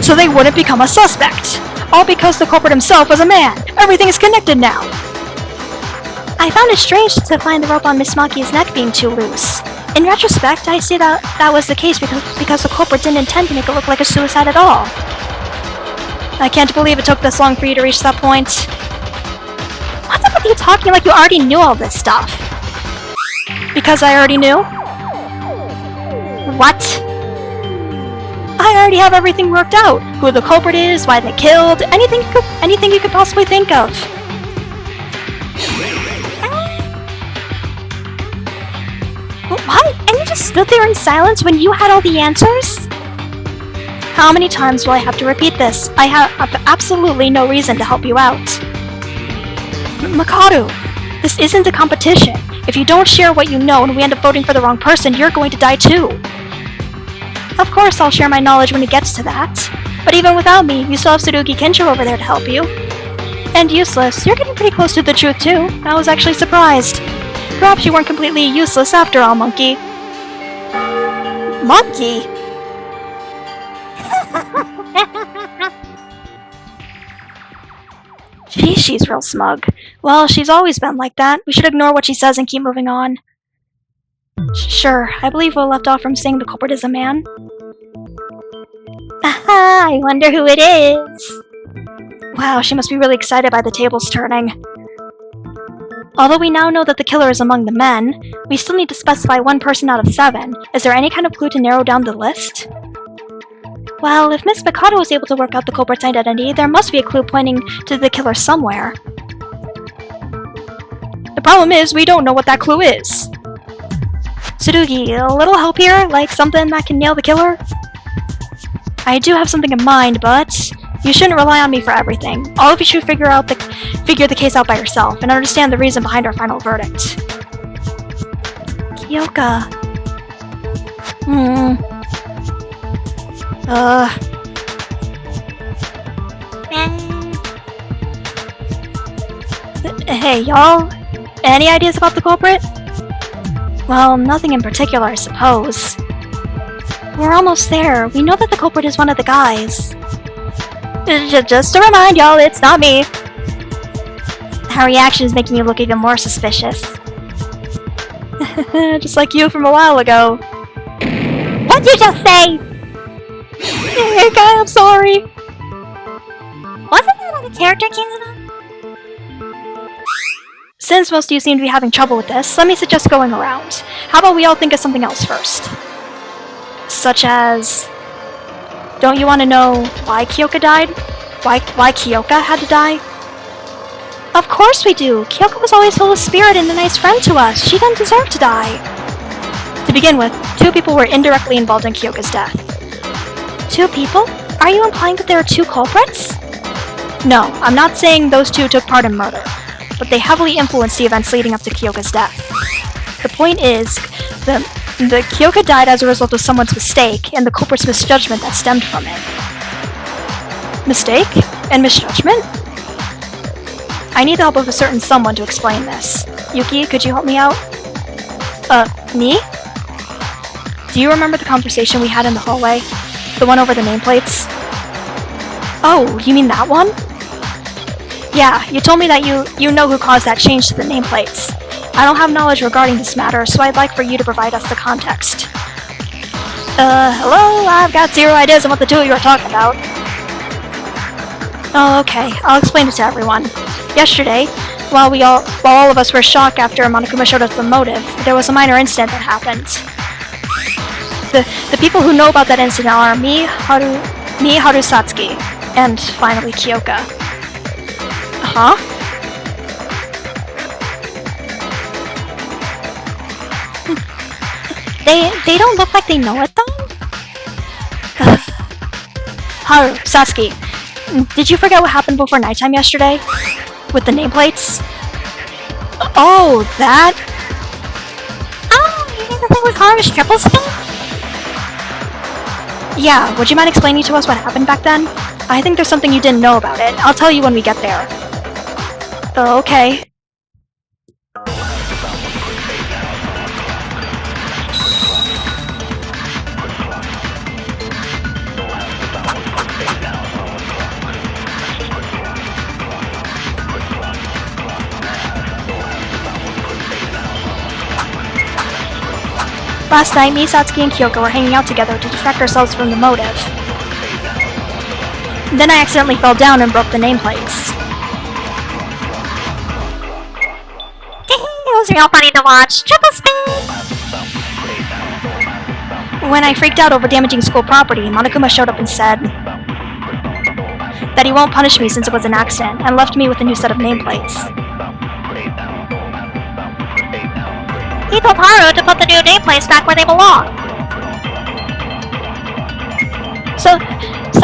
so they wouldn't become a suspect. All because the culprit himself was a man. Everything is connected now. I found it strange to find the rope on Miss Maki's neck being too loose. In retrospect, I see that was the case because the culprit didn't intend to make it look like a suicide at all. I can't believe it took this long for you to reach that point. What's up with you talking like you already knew all this stuff? Because I already knew? What? I already have everything worked out. Who the culprit is, why they killed, anything you could possibly think of. What? And you just stood there in silence when you had all the answers? How many times will I have to repeat this? I have absolutely no reason to help you out. Mikado, this isn't a competition. If you don't share what you know and we end up voting for the wrong person, you're going to die too. Of course I'll share my knowledge when it gets to that. But even without me, you still have Tsurugi Kensho over there to help you. And useless, you're getting pretty close to the truth too. I was actually surprised. Perhaps you weren't completely useless after all, Monkey. Monkey? Gee, she's real smug. Well, she's always been like that. We should ignore what she says and keep moving on. Sure, I believe we'll left off from saying the culprit is a man. Aha, I wonder who it is. Wow, she must be really excited by the tables turning. Although we now know that the killer is among the men, we still need to specify one person out of 7. Is there any kind of clue to narrow down the list? Well, if Miss Mikado was able to work out the culprit's identity, there must be a clue pointing to the killer somewhere. The problem is, we don't know what that clue is. Tsurugi, a little help here? Like something that can nail the killer? I do have something in mind, but you shouldn't rely on me for everything. All of you should figure the case out by yourself and understand the reason behind our final verdict. Kyoka. Hey, y'all? Any ideas about the culprit? Well, nothing in particular, I suppose. We're almost there. We know that the culprit is one of the guys. Just to remind y'all, it's not me. Her reaction is making you look even more suspicious. Just like you from a while ago. What'd you just say? Okay, I'm sorry. Wasn't that on the character Kingdom? Since most of you seem to be having trouble with this, let me suggest going around. How about we all think of something else first? Such as... Don't you want to know why Kyoka died? Why Kyoka had to die? Of course we do! Kyoka was always full of spirit and a nice friend to us. She didn't deserve to die. To begin with, 2 people were indirectly involved in Kyoka's death. 2 people? Are you implying that there are 2 culprits? No, I'm not saying those 2 took part in murder, but they heavily influenced the events leading up to Kyoka's death. The point is, the Kyoka died as a result of someone's mistake and the culprit's misjudgment that stemmed from it. Mistake? And misjudgment? I need the help of a certain someone to explain this. Yuki, could you help me out? Me? Do you remember the conversation we had in the hallway? The one over the nameplates? Oh, you mean that one? Yeah, you told me that you know who caused that change to the nameplates. I don't have knowledge regarding this matter, so I'd like for you to provide us the context. Hello? I've got 0 ideas on what the 2 of you are talking about. Oh, okay. I'll explain it to everyone. Yesterday, while all of us were shocked after Monokuma showed us the motive, there was a minor incident that happened. The people who know about that incident are me, Haru Satsuki, and finally Kyoka. Huh? They don't look like they know it though? Haru, Satsuki, did you forget what happened before nighttime yesterday? With the nameplates? Oh, that? Oh, you mean the thing with Haru's triple spin? Yeah, would you mind explaining to us what happened back then? I think there's something you didn't know about it. I'll tell you when we get there. Okay. Last night, me, Satsuki, and Kyoko were hanging out together to distract ourselves from the motive. Then I accidentally fell down and broke the nameplates. It was real funny to watch. Triple spin! When I freaked out over damaging school property, Monokuma showed up and said that he won't punish me since it was an accident, and left me with a new set of nameplates. He told Haru to put the new nameplates back where they belong. So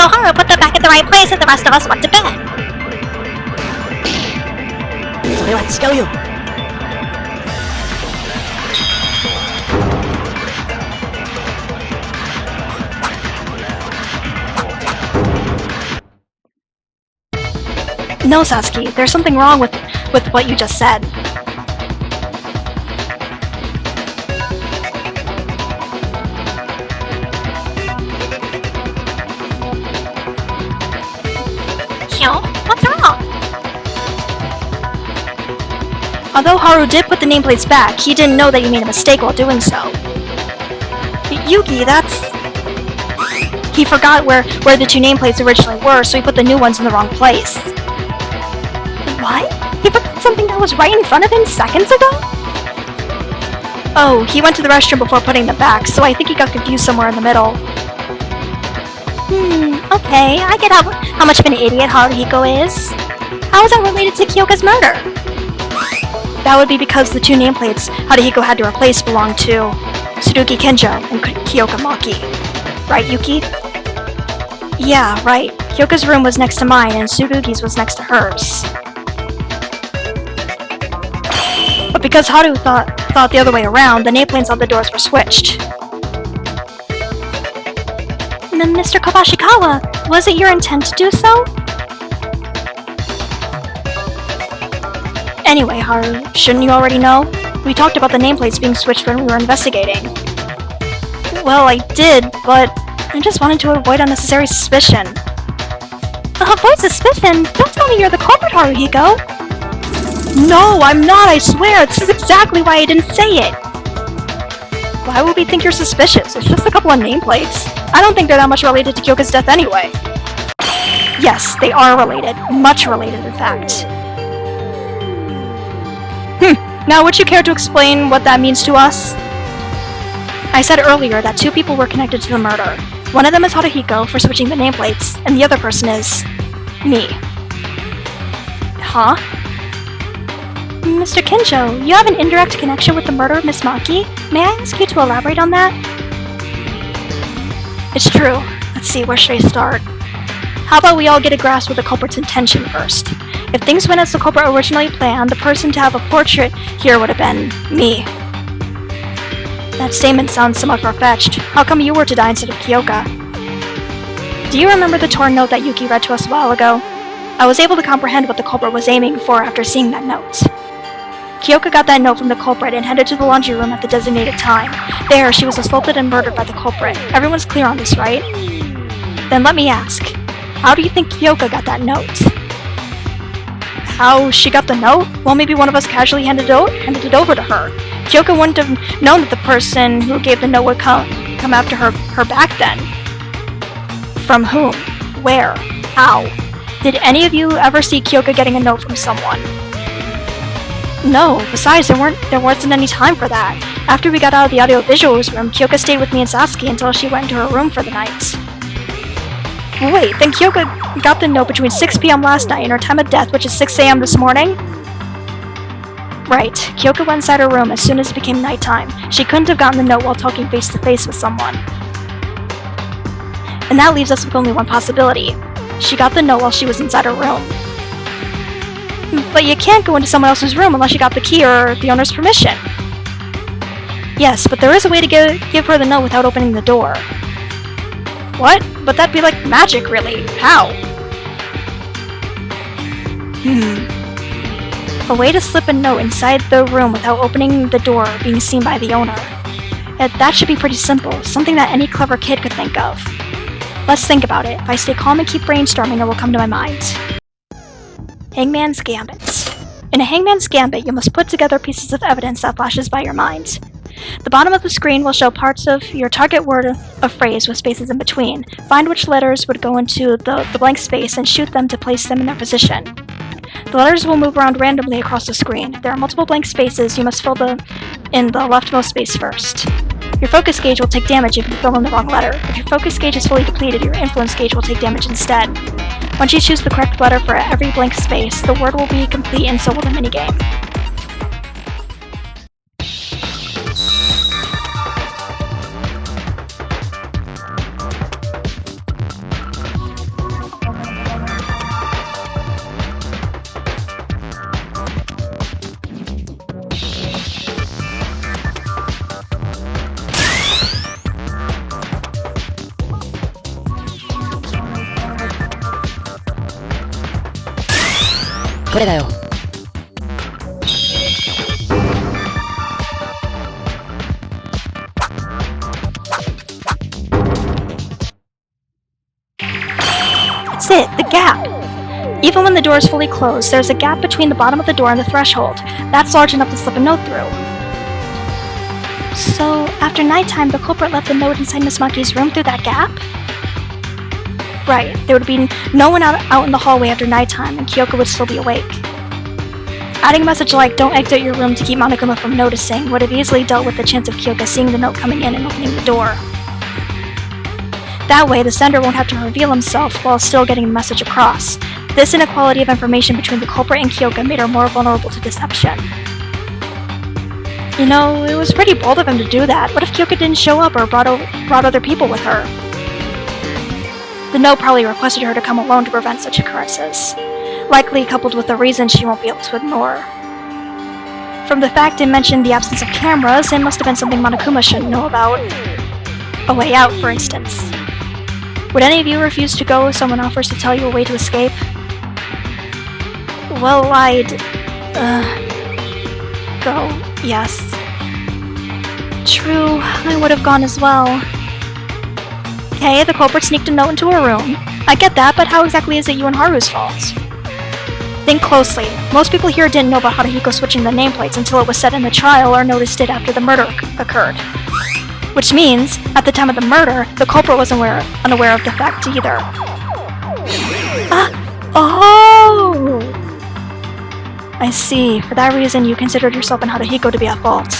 Haru put them back in the right place and the rest of us went to bed. それは違うよ。No, Satsuki, there's something wrong with what you just said. Yo, what's wrong? Although Haru did put the nameplates back, he didn't know that you made a mistake while doing so. Yuki, that's... He forgot where the two nameplates originally were, so he put the new ones in the wrong place. What? He put something that was right in front of him seconds ago? Oh, he went to the restroom before putting them back, so I think he got confused somewhere in the middle. Okay, I get how much of an idiot Haruhiko is. How is that related to Kyoka's murder? That would be because the two nameplates Haruhiko had to replace belonged to Tsurugi Kenjo and Kyoka Maki. Right, Yuki? Yeah, right. Kyoka's room was next to mine and Tsurugi's was next to hers. But because Haru thought the other way around, the nameplates on the doors were switched. Mr. Kabashikawa, was it your intent to do so? Anyway, Haru, shouldn't you already know? We talked about the nameplates being switched when we were investigating. Well, I did, but I just wanted to avoid unnecessary suspicion. Avoid suspicion? Don't tell me you're the culprit, Haruhiko! No, I'm not, I swear! This is exactly why I didn't say it! Why would we think you're suspicious? It's just a couple of nameplates. I don't think they're that much related to Kyoka's death anyway. Yes, they are related. Much related, in fact. Now would you care to explain what that means to us? I said earlier that two people were connected to the murder. One of them is Haruhiko for switching the nameplates, and the other person is... me. Huh? Mr. Kenjo, you have an indirect connection with the murder of Miss Maki. May I ask you to elaborate on that? It's true. Let's see, where should I start? How about we all get a grasp of the culprit's intention first? If things went as the culprit originally planned, the person to have a portrait here would have been me. That statement sounds somewhat far-fetched. How come you were to die instead of Kyoka? Do you remember the torn note that Yuki read to us a while ago? I was able to comprehend what the culprit was aiming for after seeing that note. Kyoka got that note from the culprit and headed to the laundry room at the designated time. There, she was assaulted and murdered by the culprit. Everyone's clear on this, right? Then let me ask, how do you think Kyoka got that note? How she got the note? Well, maybe one of us casually handed it over to her. Kyoka wouldn't have known that the person who gave the note would come after her back then. From whom? Where? How? Did any of you ever see Kyoka getting a note from someone? No, besides, there wasn't any time for that. After we got out of the audio-visuals room, Kyoka stayed with me and Sasuke until she went into her room for the night. Wait, then Kyoka got the note between 6 p.m. last night and her time of death, which is 6 a.m. this morning? Right, Kyoka went inside her room as soon as it became nighttime. She couldn't have gotten the note while talking face-to-face with someone. And that leaves us with only one possibility. She got the note while she was inside her room. But you can't go into someone else's room unless you got the key or the owner's permission. Yes, but there is a way to give her the note without opening the door. What? But that'd be like magic, really. How? A way to slip a note inside the room without opening the door or being seen by the owner. That should be pretty simple, something that any clever kid could think of. Let's think about it. If I stay calm and keep brainstorming, it will come to my mind. Hangman's Gambit. In a hangman's gambit, you must put together pieces of evidence that flashes by your mind. The bottom of the screen will show parts of your target word of phrase with spaces in between. Find which letters would go into the blank space and shoot them to place them in their position. The letters will move around randomly across the screen. If there are multiple blank spaces, you must fill in the leftmost space first. Your focus gauge will take damage if you fill in the wrong letter. If your focus gauge is fully depleted, your influence gauge will take damage instead. Once you choose the correct letter for every blank space, the word will be complete and so will the minigame. That's it, the gap! Even when the door is fully closed, there's a gap between the bottom of the door and the threshold. That's large enough to slip a note through. So, after nighttime, the culprit left the note inside Miss Monkey's room through that gap? Right, there would be no one out in the hallway after nighttime, and Kyoko would still be awake. Adding a message like, "Don't exit your room" to keep Monokuma from noticing would have easily dealt with the chance of Kyoka seeing the note coming in and opening the door. That way, the sender won't have to reveal himself while still getting the message across. This inequality of information between the culprit and Kyoka made her more vulnerable to deception. You know, it was pretty bold of him to do that. What if Kyoka didn't show up or brought other people with her? The note probably requested her to come alone to prevent such occurrences, likely coupled with a reason she won't be able to ignore. From the fact it mentioned the absence of cameras, it must have been something Monokuma shouldn't know about. A way out, for instance. Would any of you refuse to go if someone offers to tell you a way to escape? Well, I'd... go, yes. True, I would have gone as well. Okay, the culprit sneaked a note into her room. I get that, but how exactly is it you and Haru's fault? Think closely. Most people here didn't know about Haruhiko switching the nameplates until it was said in the trial or noticed it after the murder occurred. Which means, at the time of the murder, the culprit was unaware of the fact either. Oh! I see. For that reason, you considered yourself and Haruhiko to be at fault.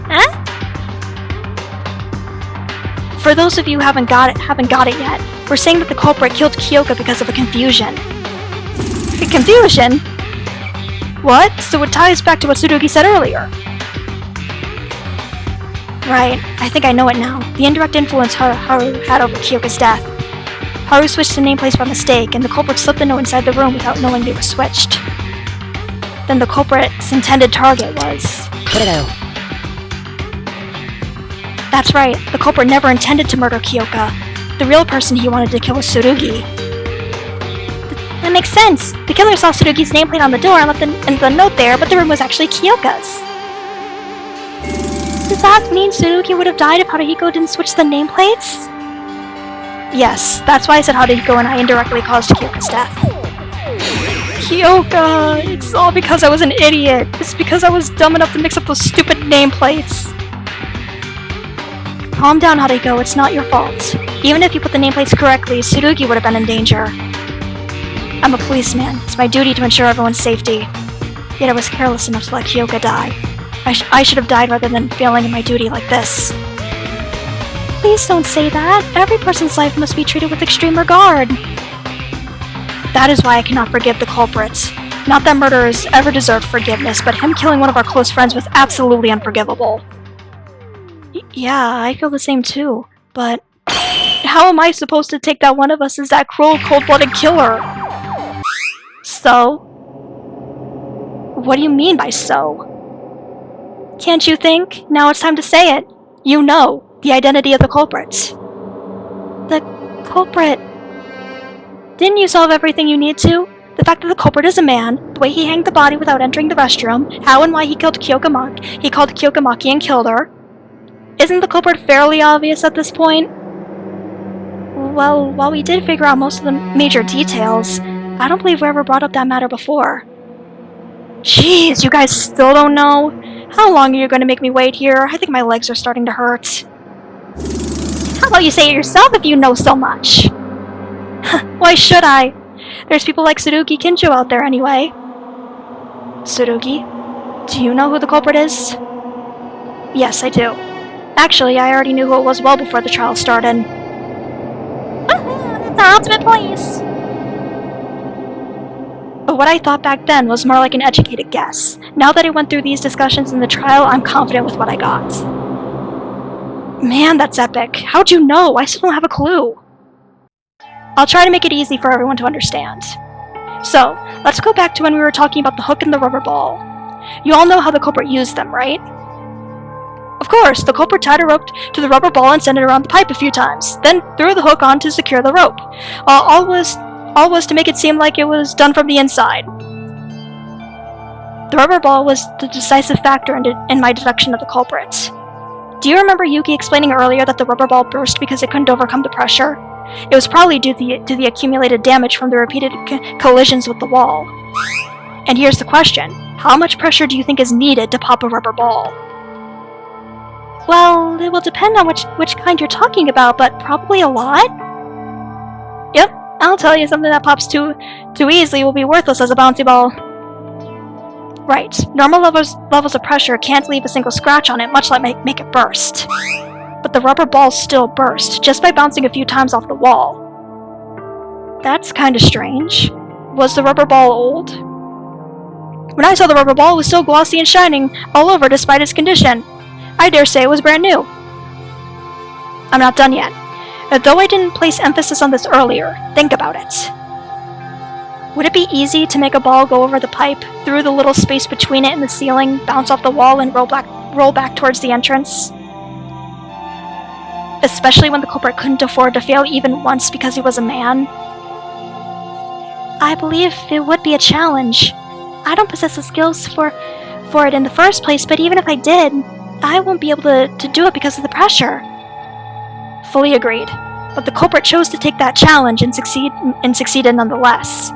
Huh? For those of you who haven't got it yet, we're saying that the culprit killed Kyoka because of a confusion. Confusion? What? So it ties back to what Tsurugi said earlier. Right, I think I know it now. The indirect influence Haru had over Kyoka's death. Haru switched the nameplates by mistake, and the culprit slipped the note inside the room without knowing they were switched. Then the culprit's intended target was... That's right, the culprit never intended to murder Kyoka. The real person he wanted to kill was Tsurugi. That makes sense. The killer saw Tsurugi's nameplate on the door and left the note there, but the room was actually Kyoka's. Does that mean Tsurugi would have died if Haruhiko didn't switch the nameplates? Yes, that's why I said Haruhiko and I indirectly caused Kyoka's death. Kyoka! It's all because I was an idiot! It's because I was dumb enough to mix up those stupid nameplates! Calm down, Haruhiko, it's not your fault. Even if you put the nameplates correctly, Tsurugi would have been in danger. I'm a policeman. It's my duty to ensure everyone's safety. Yet I was careless enough to let Kyoka die. I should have died rather than failing in my duty like this. Please don't say that. Every person's life must be treated with extreme regard. That is why I cannot forgive the culprits. Not that murderers ever deserved forgiveness, but him killing one of our close friends was absolutely unforgivable. Yeah, I feel the same too, but... how am I supposed to take that one of us is that cruel, cold-blooded killer? So? What do you mean by so? Can't you think? Now it's time to say it. You know the identity of the culprit. The culprit... Didn't you solve everything you need to? The fact that the culprit is a man, the way he hanged the body without entering the restroom, how and why he killed Kyokamaki, he called Kyokamaki and killed her. Isn't the culprit fairly obvious at this point? Well, while we did figure out most of the major details, I don't believe we ever brought up that matter before. Jeez, you guys still don't know? How long are you going to make me wait here? I think my legs are starting to hurt. How about you say it yourself if you know so much? Why should I? There's people like Tsurugi Kinjo out there anyway. Tsurugi, do you know who the culprit is? Yes, I do. Actually, I already knew who it was well before the trial started. Woohoo! That's our ultimate police! But what I thought back then was more like an educated guess. Now that I went through these discussions in the trial, I'm confident with what I got. Man, that's epic. How'd you know? I still don't have a clue. I'll try to make it easy for everyone to understand. So, let's go back to when we were talking about the hook and the rubber ball. You all know how the culprit used them, right? Of course, the culprit tied a rope to the rubber ball and sent it around the pipe a few times, then threw the hook on to secure the rope. All was to make it seem like it was done from the inside. The rubber ball was the decisive factor in my deduction of the culprit. Do you remember Yuki explaining earlier that the rubber ball burst because it couldn't overcome the pressure? It was probably due to the accumulated damage from the repeated collisions with the wall. And here's the question. How much pressure do you think is needed to pop a rubber ball? Well, it will depend on which kind you're talking about, but probably a lot? Yep, I'll tell you, something that pops too easily will be worthless as a bouncy ball. Right, normal levels of pressure can't leave a single scratch on it, much like make it burst. But the rubber ball still burst, just by bouncing a few times off the wall. That's kinda strange. Was the rubber ball old? When I saw the rubber ball, it was still glossy and shining all over despite its condition. I dare say it was brand new. I'm not done yet. Though I didn't place emphasis on this earlier, think about it. Would it be easy to make a ball go over the pipe, through the little space between it and the ceiling, bounce off the wall, and roll back towards the entrance? Especially when the culprit couldn't afford to fail even once because he was a man? I believe it would be a challenge. I don't possess the skills for it in the first place, but even if I did, I won't be able to do it because of the pressure. Fully agreed. But the culprit chose to take that challenge and succeeded nonetheless.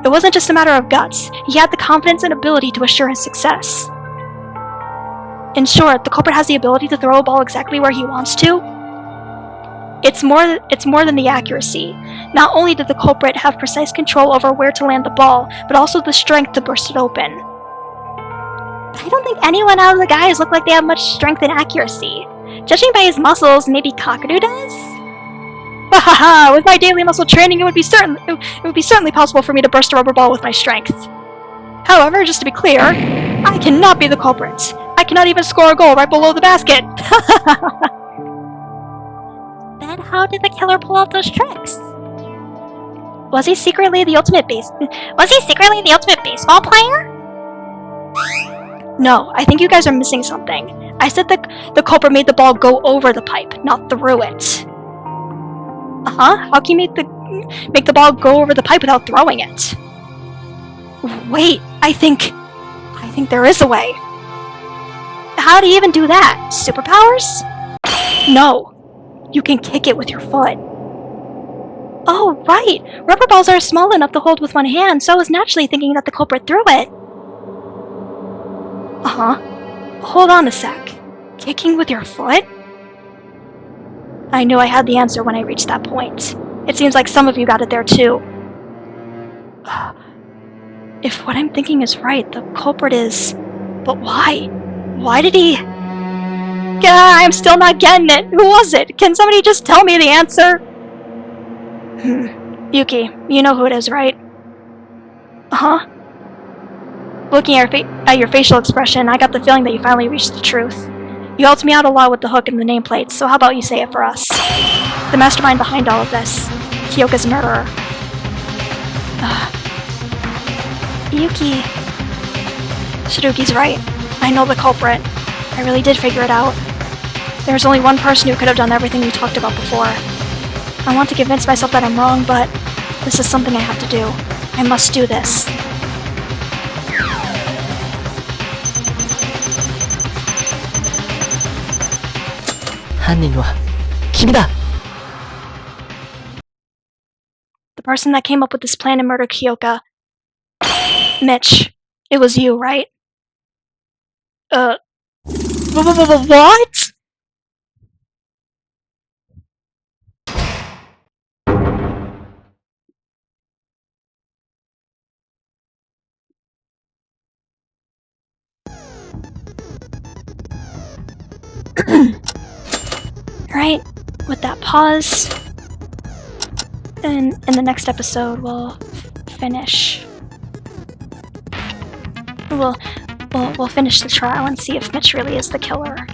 It wasn't just a matter of guts. He had the confidence and ability to assure his success. In short, the culprit has the ability to throw a ball exactly where he wants to. It's more than the accuracy. Not only did the culprit have precise control over where to land the ball, but also the strength to burst it open. I don't think anyone out of the guys look like they have much strength and accuracy. Judging by his muscles, maybe Kakaru does? Haha! With my daily muscle training, it would be certainly possible for me to burst a rubber ball with my strength. However, just to be clear, I cannot be the culprit. I cannot even score a goal right below the basket. Then how did the killer pull out those tricks? Was he secretly the ultimate baseball player? No, I think you guys are missing something. I said the culprit made the ball go over the pipe, not through it. How can you make the ball go over the pipe without throwing it? Wait, I think there is a way. How do you even do that? Superpowers? No. You can kick it with your foot. Oh, right! Rubber balls are small enough to hold with one hand, so I was naturally thinking that the culprit threw it. Hold on a sec. Kicking with your foot? I knew I had the answer when I reached that point. It seems like some of you got it there too. If what I'm thinking is right, the culprit is... But why? Why did he... I'm still not getting it. Who was it? Can somebody just tell me the answer? Yuki, you know who it is, right? Looking at your facial expression, I got the feeling that you finally reached the truth. You helped me out a lot with the hook and the nameplate, so how about you say it for us? The mastermind behind all of this. Kyoka's murderer. Yuki... Tsurugi's right. I know the culprit. I really did figure it out. There's only one person who could have done everything we talked about before. I want to convince myself that I'm wrong, but this is something I have to do. I must do this. The person that came up with this plan to murder Kyoka. Mitch, it was you, right? What? Right, with that pause, and in the next episode we'll finish. We'll finish the trial and see if Mitch really is the killer.